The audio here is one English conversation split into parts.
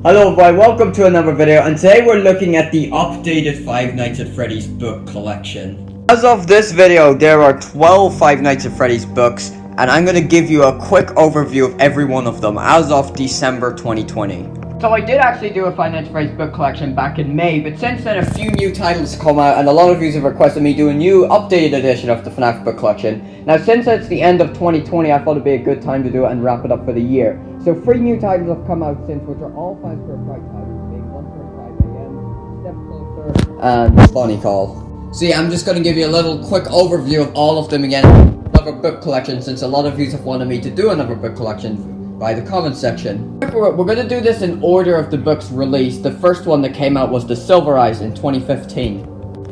Hello everyone, welcome to another video, and today we're looking at the updated Five Nights at Freddy's book collection. As of this video, there are 12 Five Nights at Freddy's books, and I'm going to give you a quick overview of every one of them as of December 2020. So I did actually do a Five Nights at Freddy's book collection back in May, but since then a few new titles come out, and a lot of you have requested me do a new updated edition of the Fnaf book collection. Now since it's the end of 2020, I thought it'd be a good time to do it and wrap it up for the year. So 3 new titles have come out since, which are all Fazbear Frights titles, being 1:45 AM, Step Closer, and Funny Call. So yeah, I'm just going to give you a little quick overview of all of them again. Another book collection, since a lot of you have wanted me to do another book collection by the comment section. We're going to do this in order of the books released. The first one that came out was The Silver Eyes in 2015.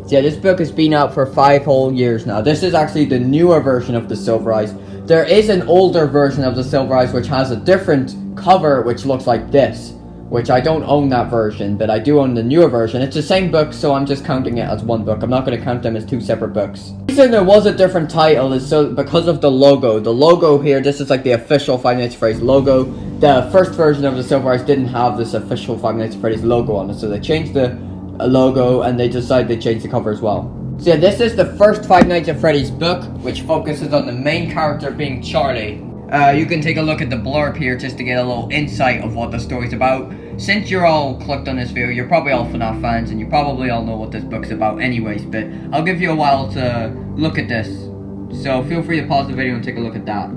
So yeah, this book has been out for 5 whole years now. This is actually the newer version of The Silver Eyes. There is an older version of The Silver Eyes which has a different cover which looks like this, which I don't own that version, but I do own the newer version. It's the same book, so I'm just counting it as one book. I'm not going to count them as 2 separate books. The reason there was a different title is because of the logo. The logo here, this is like the official Five Nights at Freddy's logo. The first version of The Silver Eyes didn't have this official Five Nights at Freddy's logo on it, so they changed the logo and they decided to change the cover as well. So yeah, this is the first Five Nights at Freddy's book, which focuses on the main character being Charlie. You can take a look at the blurb here just to get a little insight of what the story's about. Since you're all clicked on this video, you're probably all Fnaf fans and you probably all know what this book's about anyways, but I'll give you a while to look at this. So feel free to pause the video and take a look at that.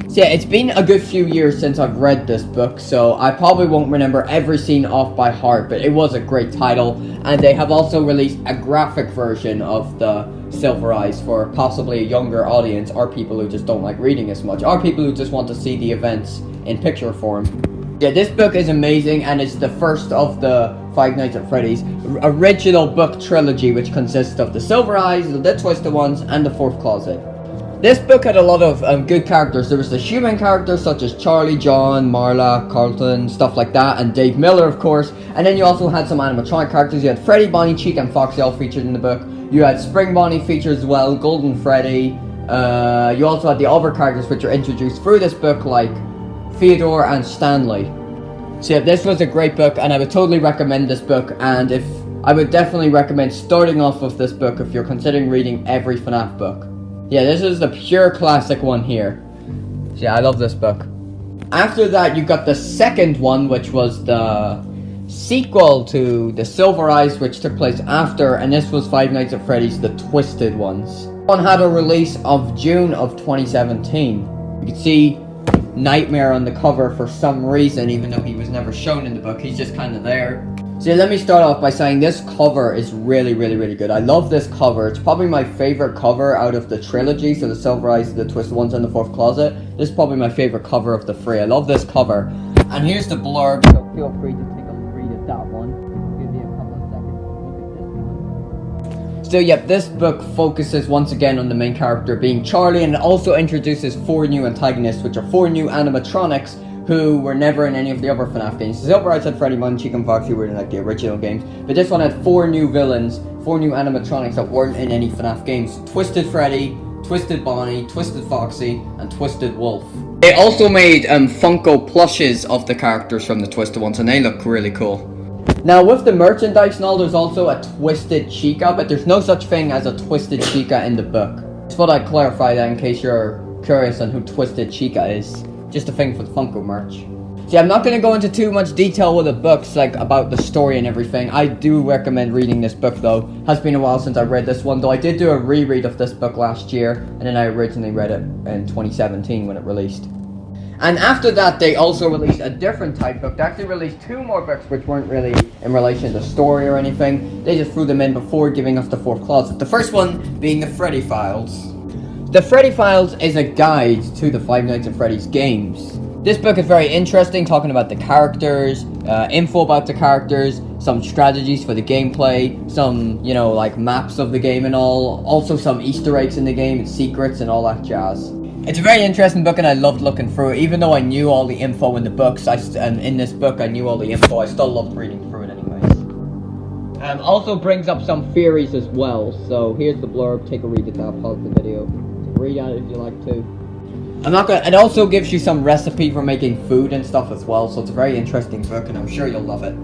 So yeah, it's been a good few years since I've read this book, so I probably won't remember every scene off by heart, but it was a great title, and they have also released a graphic version of the Silver Eyes for possibly a younger audience, or people who just don't like reading as much, or people who just want to see the events in picture form. Yeah, this book is amazing, and it's the first of the Five Nights at Freddy's original book trilogy, which consists of the Silver Eyes, the Twisted Ones, and the Fourth Closet. This book had a lot of good characters. There was the human characters such as Charlie, John, Marla, Carlton, stuff like that, and Dave Miller, of course. And then you also had some animatronic characters. You had Freddy, Bonnie, Chica, and Foxy all featured in the book. You had Spring Bonnie featured as well, Golden Freddy. You also had the other characters which are introduced through this book, like Theodore and Stanley. So yeah, this was a great book, and I would totally recommend this book. And I would definitely recommend starting off with this book if you're considering reading every FNAF book. Yeah, this is the pure classic one here. So yeah, I love this book. After that, you got the second one, which was the sequel to The Silver Eyes, which took place after, and this was Five Nights at Freddy's The Twisted Ones. This one had a release of June of 2017. You can see Nightmare on the cover for some reason, even though he was never shown in the book. He's just kind of there. So let me start off by saying this cover is really good. I love this cover. It's probably my favorite cover out of the trilogy. So the Silver Eyes, the Twisted Ones, and the Fourth Closet. This is probably my favorite cover of the 3. I love this cover. And here's the blurb, so feel free to take a read at that one. I'll give you a couple of seconds to look at this one. So yeah, this book focuses once again on the main character being Charlie, and it also introduces 4 new antagonists, which are 4 new animatronics who were never in any of the other FNAF games. The Silver Eyes had Freddy, Mon, Chica, and Foxy were in like the original games, but this one had 4 new villains, 4 new animatronics that weren't in any FNAF games. Twisted Freddy, Twisted Bonnie, Twisted Foxy, and Twisted Wolf. They also made Funko plushes of the characters from the Twisted Ones, and they look really cool. Now with the merchandise and all, there's also a Twisted Chica, but there's no such thing as a Twisted Chica in the book. Just thought I'd clarify that in case you're curious on who Twisted Chica is. Just a thing for the Funko merch. See, I'm not going to go into too much detail with the books, like about the story and everything. I do recommend reading this book though. Has been a while since I read this one, though I did do a reread of this book last year, and then I originally read it in 2017 when it released. And after that, they also released a different type book. They actually released 2 more books which weren't really in relation to the story or anything. They just threw them in before giving us the Fourth Closet. The first one being the Freddy Files. The Freddy Files is a guide to the Five Nights at Freddy's games. This book is very interesting, talking about the characters, info about the characters, some strategies for the gameplay, some, like maps of the game and all, also some Easter eggs in the game and secrets and all that jazz. It's a very interesting book and I loved looking through it. Even though I knew all the info in the books, and in this book I knew all the info, I still loved reading through it anyways. Also brings up some theories as well, so here's the blurb, take a read at that, pause the video. Read out if you like to. I'm not gonna. It also gives you some recipe for making food and stuff as well, so it's a very interesting book, and I'm sure you'll love it.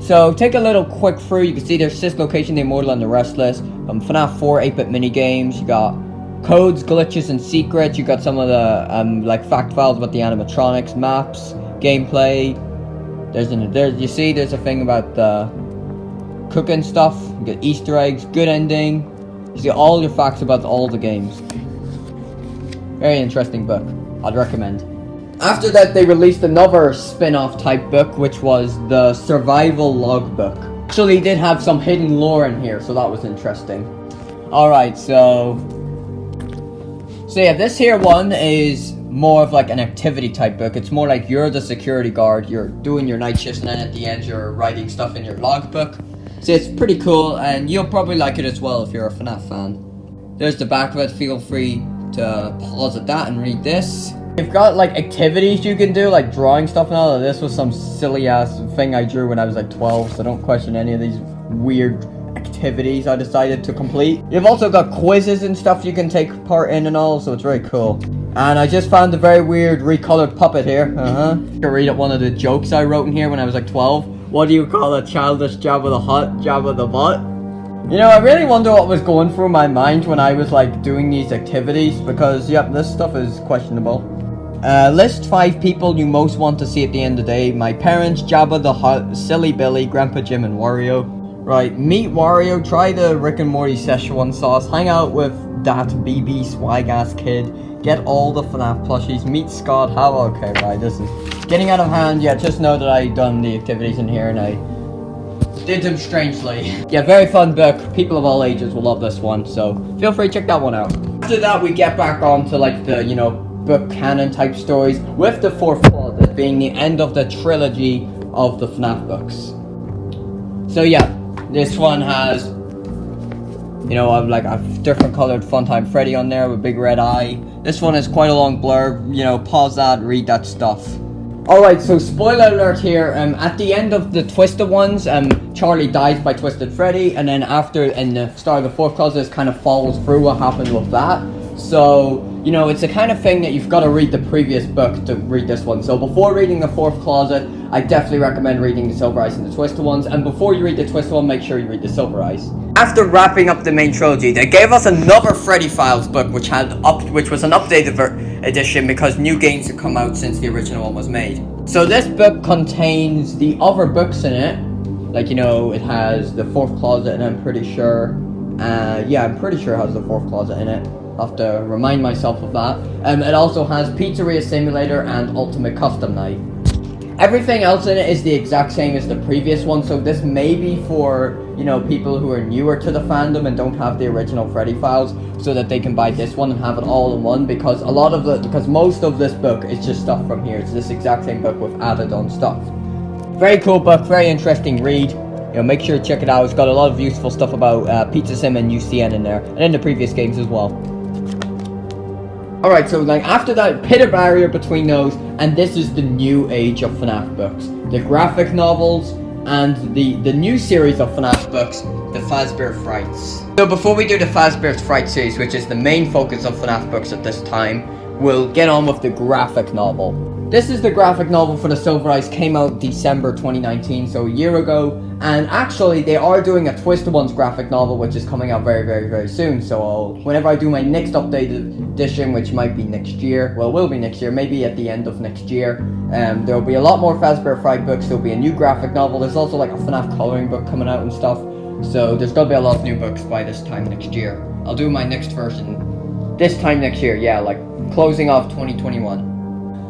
So take a little quick through. You can see there's Sixth Location, The Immortal, and the Restless. Fnaf 4 8-bit mini games. You got codes, glitches, and secrets. You got some of the like fact files about the animatronics, maps, gameplay. There's a thing about the cooking stuff. You get Easter eggs, good ending. You see all your facts about all the games. Very interesting book. I'd recommend. After that, they released another spin-off type book, which was the Survival Logbook. Actually, it did have some hidden lore in here, so that was interesting. Alright, so yeah, this here one is more of like an activity type book. It's more like you're the security guard, you're doing your night shifts, and then at the end you're writing stuff in your logbook. So it's pretty cool, and you'll probably like it as well if you're a FNAF fan. There's the back of it. Feel free to pause at that and read this. You've got like activities you can do, like drawing stuff and all of this. Was some silly ass thing I drew when I was like 12, so don't question any of these weird activities I decided to complete. You've also got quizzes and stuff you can take part in and all, so it's very cool. And I just found a very weird recolored puppet here. You can read one of the jokes I wrote in here when I was like 12. What do you call a childish Jabba the Hutt, Jabba the Butt? You know, I really wonder what was going through my mind when I was like doing these activities, because yep, this stuff is questionable. List 5 people you most want to see at the end of the day. My parents, Jabba the Hutt, Silly Billy, Grandpa Jim, and Wario. Right, meet Wario, try the Rick and Morty Szechuan sauce, hang out with that BB swag-ass kid, get all the FNAF plushies, meet Scott, how okay, right, this is getting out of hand. Yeah, just know that I done the activities in here and I did them strangely. Yeah, very fun book. People of all ages will love this one, so feel free to check that one out. After that, we get back on to like the, you know, book canon type stories, with the fourth closet being the end of the trilogy of the FNAF books. So yeah, this one has, you know, like a different colored Funtime Freddy on there with a big red eye. This one is quite a long blurb, you know, pause that, read that stuff. Alright, so spoiler alert here, at the end of the Twisted ones, Charlie dies by Twisted Freddy, and then after, in the start of the fourth closet, it kind of follows through what happened with that. So, you know, it's the kind of thing that you've got to read the previous book to read this one. So before reading the fourth closet, I definitely recommend reading the Silver Eyes and the Twisted ones, and before you read the Twisted one, make sure you read the Silver Eyes. After wrapping up the main trilogy, they gave us another Freddy Files book, which was an updated edition because new games had come out since the original one was made. So this book contains the other books in it, like, you know, it has the fourth closet, and I'm pretty sure, yeah, I'm pretty sure it has the fourth closet in it. I'll have to remind myself of that. It also has Pizzeria Simulator and Ultimate Custom Night. Everything else in it is the exact same as the previous one, so this may be for, you know, people who are newer to the fandom and don't have the original Freddy Files, so that they can buy this one and have it all in one, because most of this book is just stuff from here. It's this exact same book with added on stuff. Very cool book, very interesting read. You know, make sure to check it out. It's got a lot of useful stuff about Pizza Sim and UCN in there, and in the previous games as well. Alright, so like after that, pit a barrier between those, and this is the new age of FNAF books. The graphic novels, and the new series of FNAF books, the Fazbear Frights. So before we do the Fazbear Frights series, which is the main focus of FNAF books at this time, we'll get on with the graphic novel. This is the graphic novel for the Silver Eyes, came out December 2019, so a year ago. And actually, they are doing a Twisted Ones graphic novel, which is coming out very, very, very soon. So whenever I do my next updated edition, which might be next year, well, will be next year, maybe at the end of next year, there'll be a lot more Fazbear Fright books. There'll be a new graphic novel. There's also like a FNAF coloring book coming out and stuff. So there's gonna be a lot of new books by this time next year. I'll do my next version this time next year, yeah, like closing off 2021.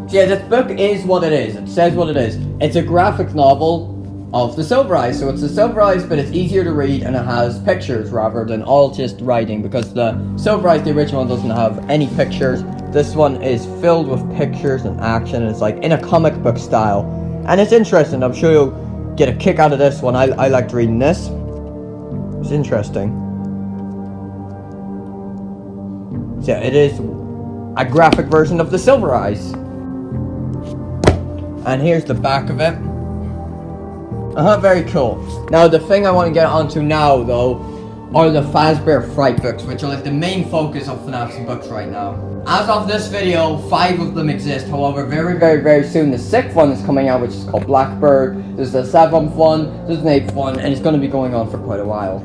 So yeah, this book is what it is. It says what it is. It's a graphic novel of the Silver Eyes. So it's the Silver Eyes, but it's easier to read, and it has pictures rather than all just writing, because the Silver Eyes, the original one, doesn't have any pictures. This one is filled with pictures and action, and it's like in a comic book style. And it's interesting. I'm sure you'll get a kick out of this one. I liked reading this. It's interesting. So yeah, it is a graphic version of the Silver Eyes. And here's the back of it. Very cool. Now, the thing I want to get onto now, though, are the Fazbear Fright books, which are like the main focus of Fnaf's books right now. As of this video, 5 of them exist. However, very soon the 6th one is coming out, which is called Blackbird. There's the 7th one, there's an 8th one, and it's going to be going on for quite a while.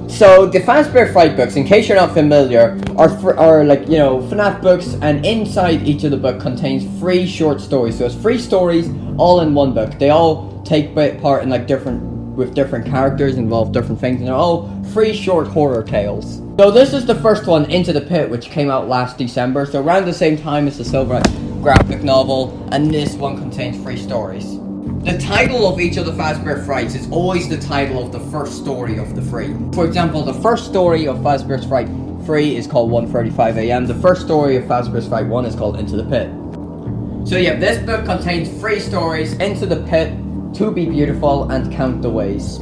So the Fazbear Fright books, in case you're not familiar, are like, you know, Fnaf books, and inside each of the book contains 3 short stories. So it's 3 stories all in one book. They all take part in like different characters, involve different things, and they're all 3 short horror tales. So this is the first one, Into the Pit, which came out last December, so around the same time as the Silver graphic novel, and this one contains 3 stories. The title of each of the Fazbear Frights is always the title of the first story of the 3. For example, the first story of Fazbear's Fright 3 is called 1:35 AM. The first story of Fazbear's Fright 1 is called Into the Pit. So yeah, this book contains 3 stories: Into the Pit, To Be Beautiful, and Count the Ways.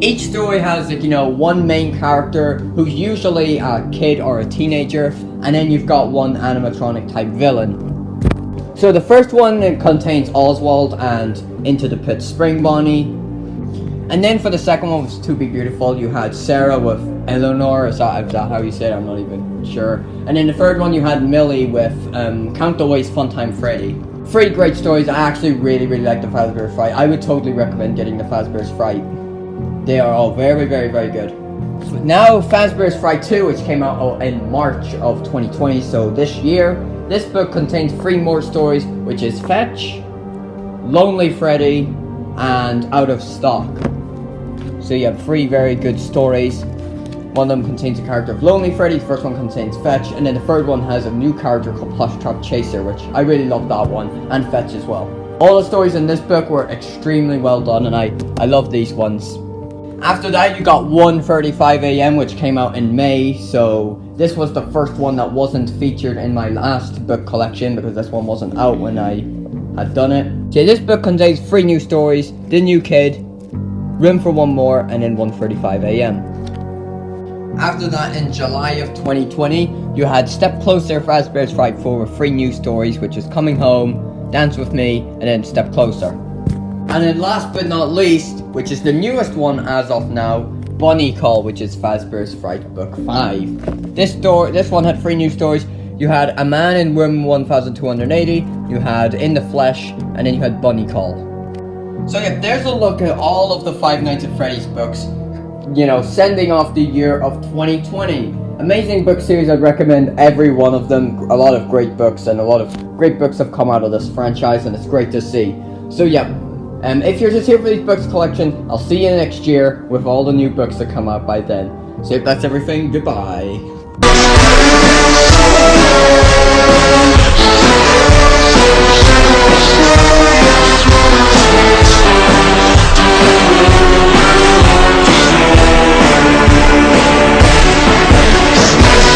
Each story has, like, you know, one main character who's usually a kid or a teenager, and then you've got one animatronic type villain. So the first one contains Oswald and Into the Pit Spring Bonnie. And then for the second one, which was To Be Beautiful, you had Sarah with Eleanor. Is that how you say it? I'm not even sure. And then the third one, you had Millie with Count the Ways Funtime Freddy. 3 great stories. I actually really like the Fazbear Fright. I would totally recommend getting the Fazbear's Fright. They are all very good. Now Fazbear's Fright 2, which came out in March of 2020, so this year. This book contains 3 more stories, which is Fetch, Lonely Freddy, and Out of Stock. So you have 3 very good stories. One of them contains a character of Lonely Freddy, the first one contains Fetch, and then the third one has a new character called Plush Trap Chaser, which I really love that one, and Fetch as well. All the stories in this book were extremely well done, and I love these ones. After that, you got 1:35 AM, which came out in May, so this was the first one that wasn't featured in my last book collection, because this one wasn't out when I had done it. So this book contains 3 new stories: The New Kid, Room for One More, and then 1:35 AM. After that, in July of 2020, you had Step Closer, Fazbear's Fright 4 with 3 new stories, which is Coming Home, Dance With Me, and then Step Closer. And then last but not least, which is the newest one as of now, Bunny Call, which is Fazbear's Fright Book 5. This one had 3 new stories. You had A Man in Room 1280, you had In the Flesh, and then you had Bunny Call. So yeah, there's a look at all of the 5 Nights at Freddy's books, you know, sending off the year of 2020. Amazing book series. I'd recommend every one of them. A lot of great books, and a lot of great books have come out of this franchise, and it's great to see. So yeah, if you're just here for these books collection, I'll see you next year with all the new books that come out by then. So that's everything. Goodbye.